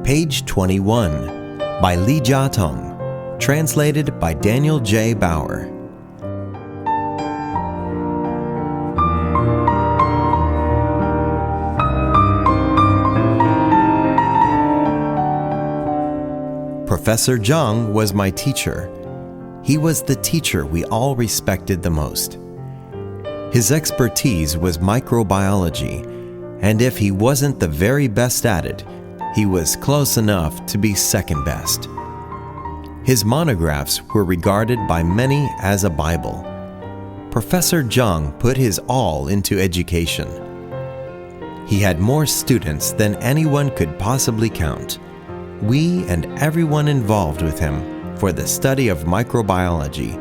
Page 21 by Li Jiatong, translated by Daniel J. Bauer. Professor Zhang was my teacher. He was the teacher we all respected the most. His expertise was microbiology, and if he wasn't the very best at it, he was close enough to be second best. His monographs were regarded by many as a Bible. Professor Zhang put his all into education. He had more students than anyone could possibly count. We and everyone involved with him for the study of microbiology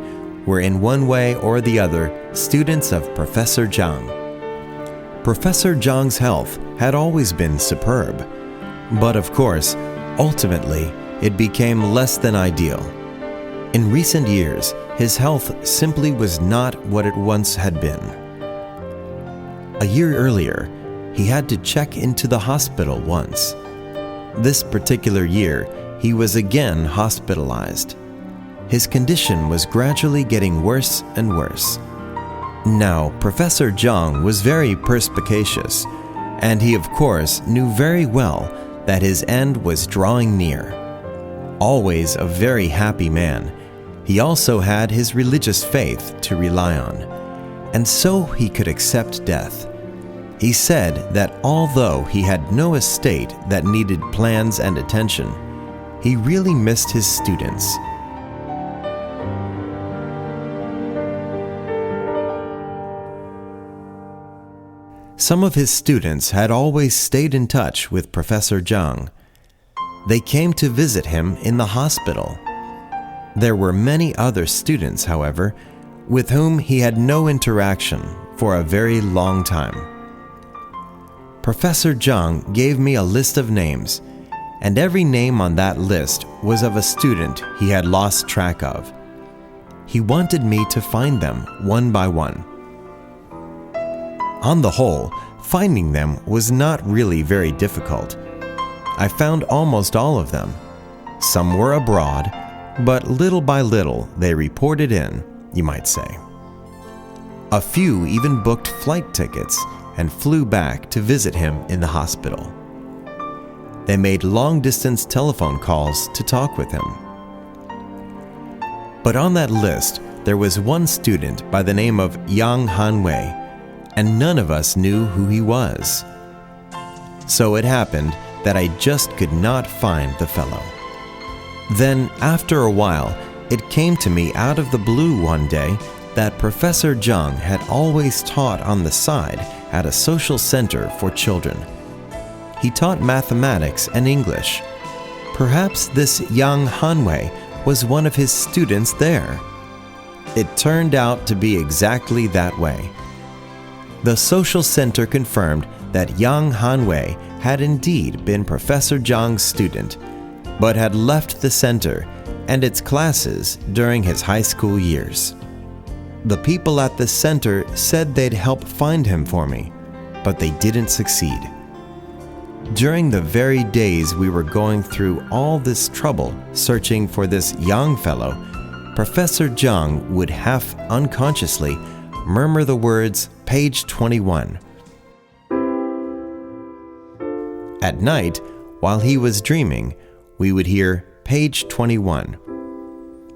were in one way or the other students of Professor Zhang. Professor Zhang's health had always been superb, but of course, ultimately, it became less than ideal. In recent years, his health simply was not what it once had been. A year earlier, he had to check into the hospital once. This particular year, he was again hospitalized. His condition was gradually getting worse and worse. Now, Professor Zhang was very perspicacious, and he of course knew very well that his end was drawing near. Always a very happy man, he also had his religious faith to rely on, and so he could accept death. He said that although he had no estate that needed plans and attention, he really missed his students. Some of his students had always stayed in touch with Professor Zhang. They came to visit him in the hospital. There were many other students, however, with whom he had no interaction for a very long time. Professor Zhang gave me a list of names, and every name on that list was of a student he had lost track of. He wanted me to find them one by one. On the whole, finding them was not really very difficult. I found almost all of them. Some were abroad, but little by little they reported in, you might say. A few even booked flight tickets and flew back to visit him in the hospital. They made long-distance telephone calls to talk with him. But on that list, there was one student by the name of Yang Hanwei, and none of us knew who he was. So it happened that I just could not find the fellow. Then, after a while, it came to me out of the blue one day that Professor Zhang had always taught on the side at a social center for children. He taught mathematics and English. Perhaps this Yang Hanwei was one of his students there. It turned out to be exactly that way. The social center confirmed that Yang Hanwei had indeed been Professor Zhang's student, but had left the center and its classes during his high school years. The people at the center said they'd help find him for me, but they didn't succeed. During the very days we were going through all this trouble searching for this young fellow, Professor Zhang would half unconsciously murmur the words, Page 21. At night, while he was dreaming, we would hear Page 21.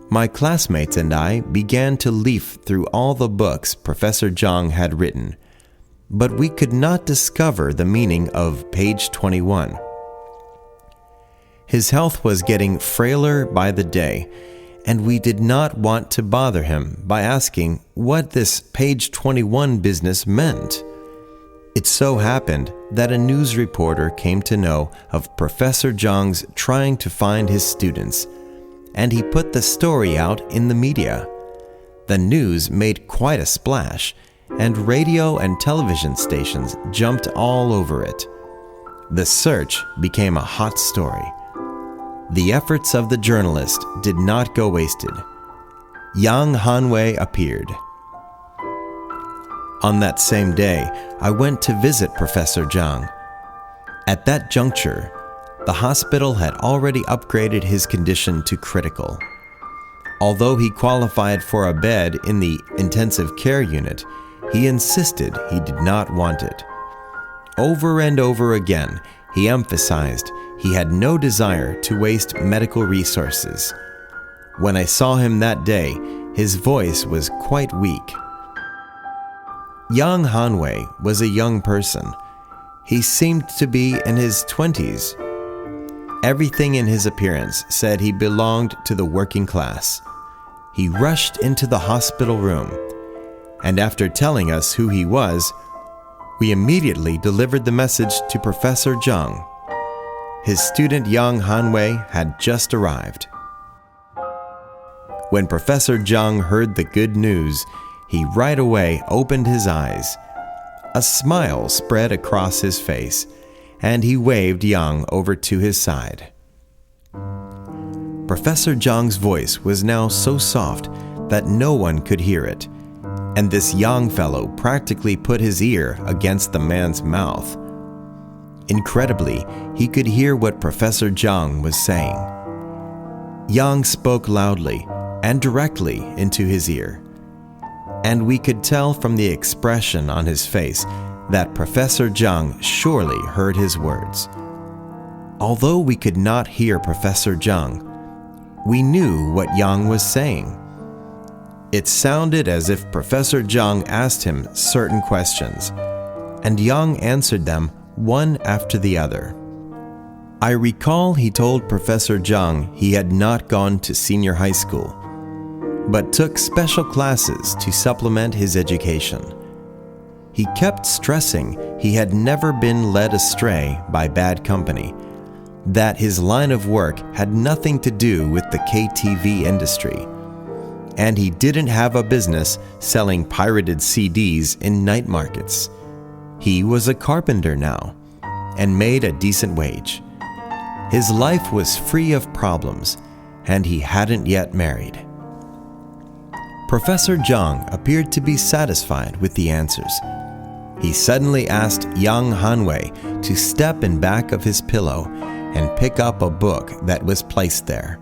My classmates and I began to leaf through all the books Professor Zhang had written, but we could not discover the meaning of Page 21. His health was getting frailer by the day, and we did not want to bother him by asking what this Page 21 business meant. It so happened that a news reporter came to know of Professor Zhang's trying to find his students, and he put the story out in the media. The news made quite a splash, and radio and television stations jumped all over it. The search became a hot story. The efforts of the journalist did not go wasted. Yang Hanwei appeared. On that same day, I went to visit Professor Zhang. At that juncture, The hospital had already upgraded his condition to critical. Although he qualified for a bed in the intensive care unit, he insisted he did not want it. Over and over again, he emphasized he had no desire to waste medical resources. When I saw him that day, his voice was quite weak. Yang Hanwei was a young person. He seemed to be in his 20s. Everything in his appearance said he belonged to the working class. He rushed into the hospital room, and after telling us who he was, we immediately delivered the message to Professor Zhang. His student Yang Hanwei had just arrived. When Professor Zhang heard the good news, he right away opened his eyes. A smile spread across his face, and he waved Yang over to his side. Professor Zhang's voice was now so soft that no one could hear it, and this young fellow practically put his ear against the man's mouth. Incredibly, he could hear what Professor Zhang was saying. Yang spoke loudly and directly into his ear, and we could tell from the expression on his face that Professor Zhang surely heard his words. Although we could not hear Professor Zhang, we knew what Yang was saying. It sounded as if Professor Zhang asked him certain questions, and Yang answered them one after the other. I recall he told Professor Zhang he had not gone to senior high school, but took special classes to supplement his education. He kept stressing he had never been led astray by bad company, that his line of work had nothing to do with the KTV industry, and he didn't have a business selling pirated CDs in night markets. He was a carpenter now, and made a decent wage. His life was free of problems, and he hadn't yet married. Professor Zhang appeared to be satisfied with the answers. He suddenly asked Yang Hanwei to step in back of his pillow and pick up a book that was placed there.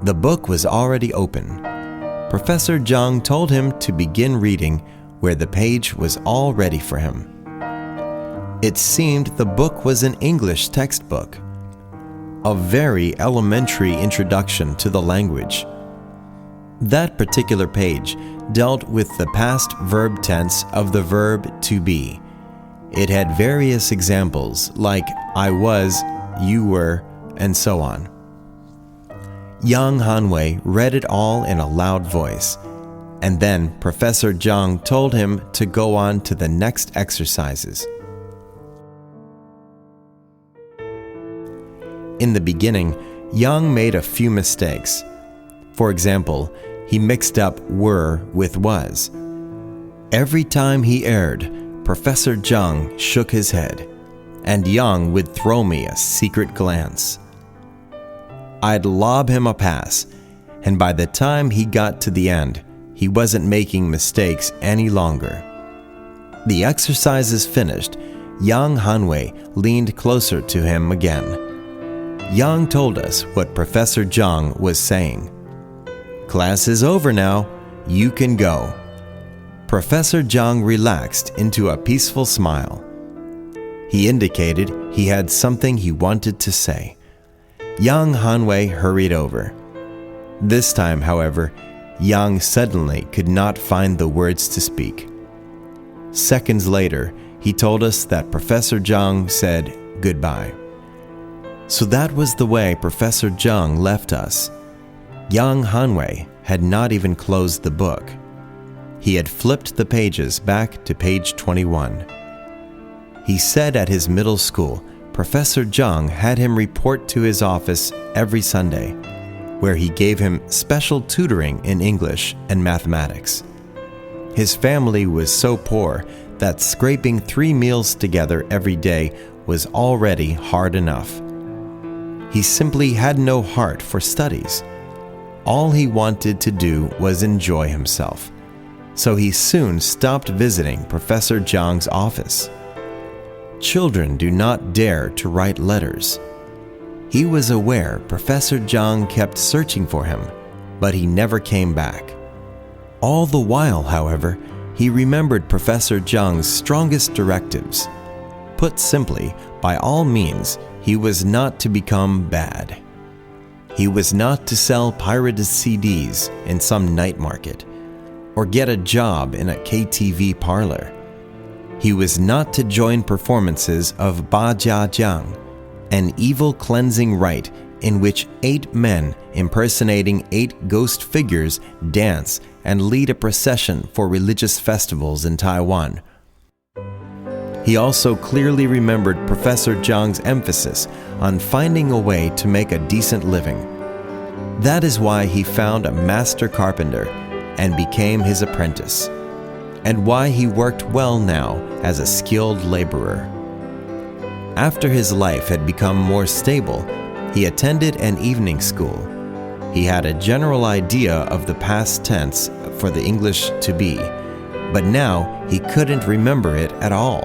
The book was already open. Professor Zhang told him to begin reading where the page was all ready for him. It seemed the book was an English textbook, a very elementary introduction to the language. That particular page dealt with the past verb tense of the verb to be. It had various examples like I was, you were, and so on. Yang Hanwei read it all in a loud voice, and then Professor Zhang told him to go on to the next exercises. In the beginning, Yang made a few mistakes. For example, he mixed up were with was. Every time he erred, Professor Zhang shook his head, and Yang would throw me a secret glance. I'd lob him a pass, and by the time he got to the end, he wasn't making mistakes any longer. The exercises finished, Yang Hanwei leaned closer to him again. Yang told us what Professor Zhang was saying. Class is over now, you can go. Professor Zhang relaxed into a peaceful smile. He indicated he had something he wanted to say. Yang Hanwei hurried over. This time, however, Yang suddenly could not find the words to speak. Seconds later, he told us that Professor Zhang said goodbye. So that was the way Professor Zhang left us. Yang Hanwei had not even closed the book. He had flipped the pages back to page 21. He said at his middle school, Professor Zhang had him report to his office every Sunday, where he gave him special tutoring in English and mathematics. His family was so poor that scraping 3 meals together every day was already hard enough. He simply had no heart for studies. All he wanted to do was enjoy himself, so he soon stopped visiting Professor Zhang's office. children do not dare to write letters. He was aware Professor Zhang kept searching for him, but he never came back. All the while, however, he remembered Professor Zhang's strongest directives. Put simply, by all means, he was not to become bad. He was not to sell pirated CDs in some night market, or get a job in a KTV parlor. He was not to join performances of Ba Jia Jiang, an evil cleansing rite in which 8 men impersonating 8 ghost figures dance and lead a procession for religious festivals in Taiwan. He also clearly remembered Professor Zhang's emphasis on finding a way to make a decent living. That is why he found a master carpenter and became his apprentice, and why he worked well now as a skilled laborer. After his life had become more stable, he attended an evening school. He had a general idea of the past tense for the English to be, but now he couldn't remember it at all.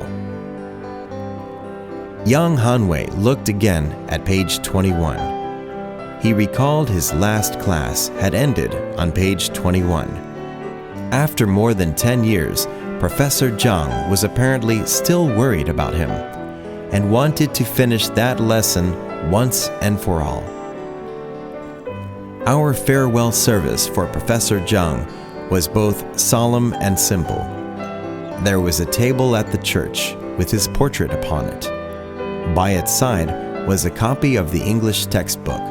Young Hanwei looked again at page 21. He recalled his last class had ended on page 21. After more than 10 years, Professor Zhang was apparently still worried about him and wanted to finish that lesson once and for all. Our farewell service for Professor Zhang was both solemn and simple. There was a table at the church with his portrait upon it. By its side was a copy of the English textbook,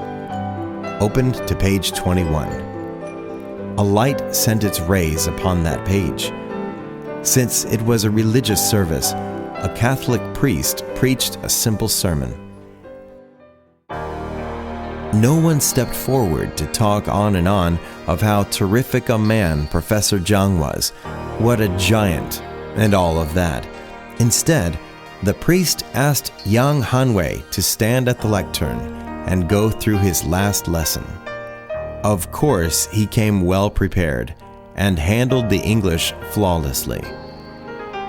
opened to page 21. A light sent its rays upon that page. Since it was a religious service, a Catholic priest preached a simple sermon. No one stepped forward to talk on and on of how terrific a man Professor Zhang was, what a giant, and all of that. Instead, the priest asked young Hanwei to stand at the lectern and go through his last lesson. Of course, he came well prepared and handled the English flawlessly.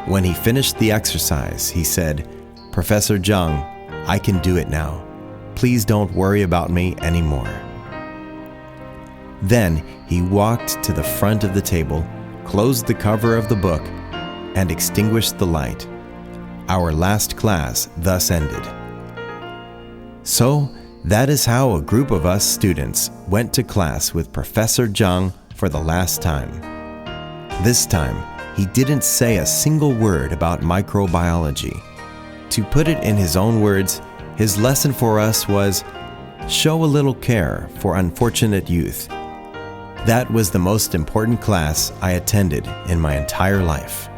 When he finished the exercise, he said, "Professor Zhang, I can do it now. Please don't worry about me anymore." Then he walked to the front of the table, closed the cover of the book, and extinguished the light. Our last class thus ended. So, that is how a group of us students went to class with Professor Zhang for the last time. This time, he didn't say a single word about microbiology. To put it in his own words, his lesson for us was, show a little care for unfortunate youth. That was the most important class I attended in my entire life.